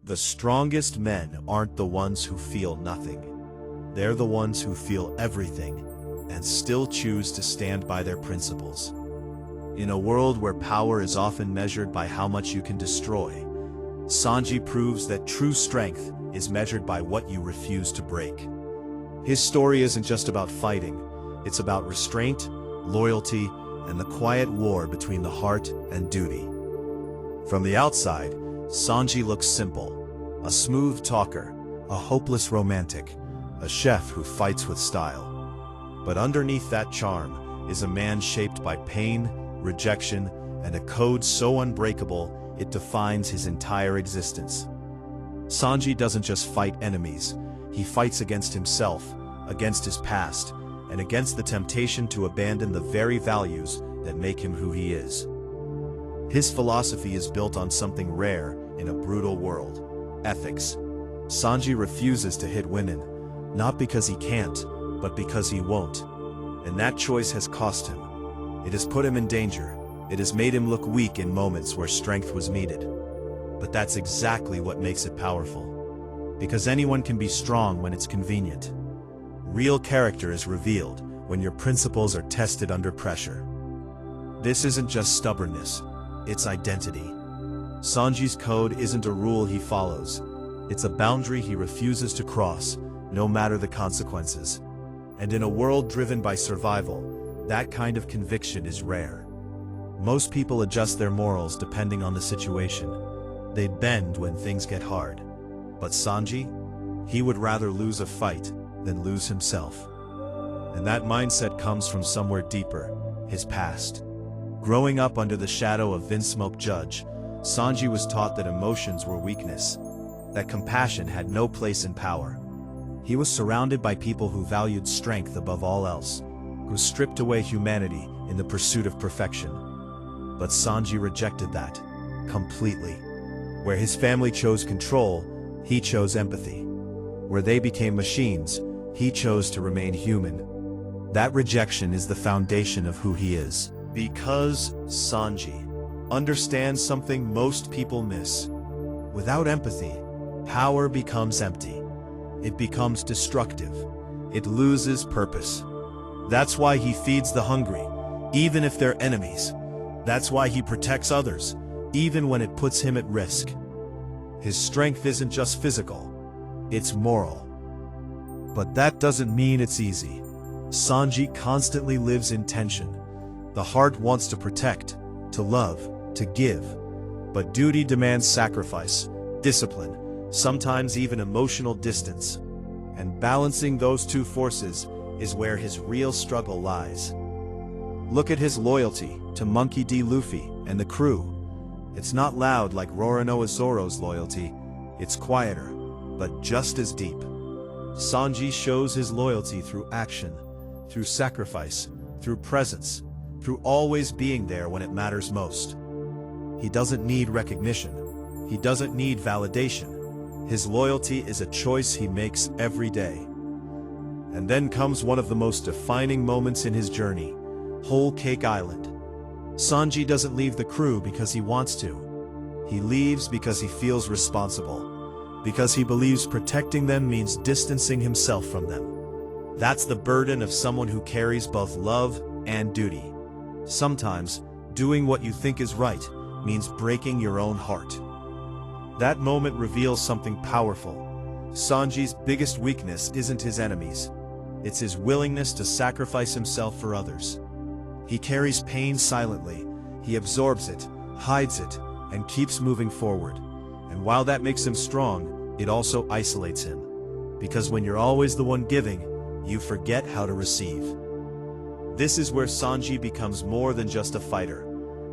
The strongest men aren't the ones who feel nothing. They're the ones who feel everything and still choose to stand by their principles. In a world where power is often measured by how much you can destroy, Sanji proves that true strength is measured by what you refuse to break. His story isn't just about fighting, it's about restraint, loyalty, and the quiet war between the heart and duty. From the outside, Sanji looks simple, a smooth talker, a hopeless romantic, a chef who fights with style. But underneath that charm is a man shaped by pain, rejection, and a code so unbreakable it defines his entire existence. Sanji doesn't just fight enemies, he fights against himself, against his past, and against the temptation to abandon the very values that make him who he is. His philosophy is built on something rare in a brutal world: ethics. Sanji refuses to hit women, not because he can't, but because he won't. And that choice has cost him. It has put him in danger. It has made him look weak in moments where strength was needed. But that's exactly what makes it powerful. Because anyone can be strong when it's convenient. Real character is revealed when your principles are tested under pressure. This isn't just stubbornness, it's identity. Sanji's code isn't a rule he follows. It's a boundary he refuses to cross, no matter the consequences. And in a world driven by survival, that kind of conviction is rare. Most people adjust their morals depending on the situation. They bend when things get hard. But Sanji? He would rather lose a fight than lose himself. And that mindset comes from somewhere deeper, his past. Growing up under the shadow of Vinsmoke Judge, Sanji was taught that emotions were weakness, that compassion had no place in power. He was surrounded by people who valued strength above all else, who stripped away humanity in the pursuit of perfection. But Sanji rejected that, completely. Where his family chose control, he chose empathy. Where they became machines, he chose to remain human. That rejection is the foundation of who he is. Because Sanji understands something most people miss. Without empathy, power becomes empty. It becomes destructive. It loses purpose. That's why he feeds the hungry, even if they're enemies. That's why he protects others, even when it puts him at risk. His strength isn't just physical, it's moral. But that doesn't mean it's easy. Sanji constantly lives in tension. The heart wants to protect, to love, to give. But duty demands sacrifice, discipline, sometimes even emotional distance. And balancing those two forces is where his real struggle lies. Look at his loyalty to Monkey D. Luffy and the crew. It's not loud like Roronoa Zoro's loyalty. It's quieter, but just as deep. Sanji shows his loyalty through action, through sacrifice, through presence, through always being there when it matters most. He doesn't need recognition. He doesn't need validation. His loyalty is a choice he makes every day. And then comes one of the most defining moments in his journey: Whole Cake Island. Sanji doesn't leave the crew because he wants to. He leaves because he feels responsible, because he believes protecting them means distancing himself from them. That's the burden of someone who carries both love and duty. Sometimes, doing what you think is right means breaking your own heart. That moment reveals something powerful. Sanji's biggest weakness isn't his enemies. It's his willingness to sacrifice himself for others. He carries pain silently. He absorbs it, hides it, and keeps moving forward. And while that makes him strong, it also isolates him. Because when you're always the one giving, you forget how to receive. This is where Sanji becomes more than just a fighter.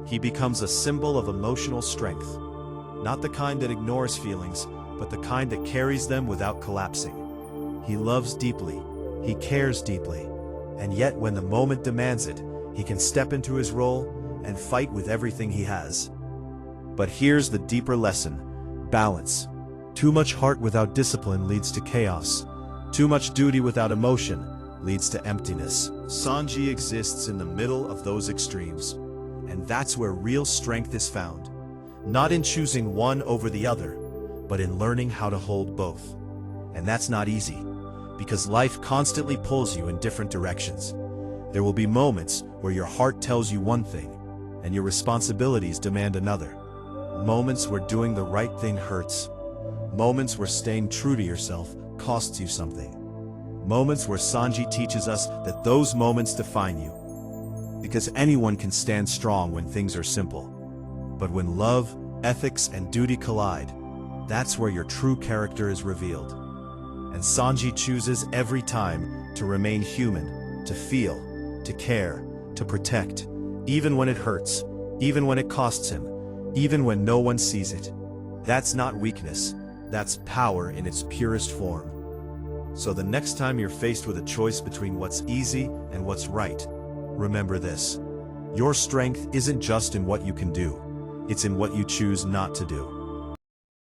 He becomes a symbol of emotional strength. Not the kind that ignores feelings, but the kind that carries them without collapsing. He loves deeply. He cares deeply. And yet when the moment demands it, he can step into his role and fight with everything he has. But here's the deeper lesson: balance. Too much heart without discipline leads to chaos. Too much duty without emotion leads to emptiness. Sanji exists in the middle of those extremes. And that's where real strength is found. Not in choosing one over the other, but in learning how to hold both. And that's not easy, because life constantly pulls you in different directions. There will be moments where your heart tells you one thing, and your responsibilities demand another. Moments where doing the right thing hurts. Moments where staying true to yourself costs you something. Moments where Sanji teaches us that those moments define you. Because anyone can stand strong when things are simple. But when love, ethics, and duty collide, that's where your true character is revealed. And Sanji chooses every time to remain human, to feel, to care, to protect, even when it hurts, even when it costs him, even when no one sees it. That's not weakness, that's power in its purest form. So the next time you're faced with a choice between what's easy and what's right, remember this. Your strength isn't just in what you can do, it's in what you choose not to do.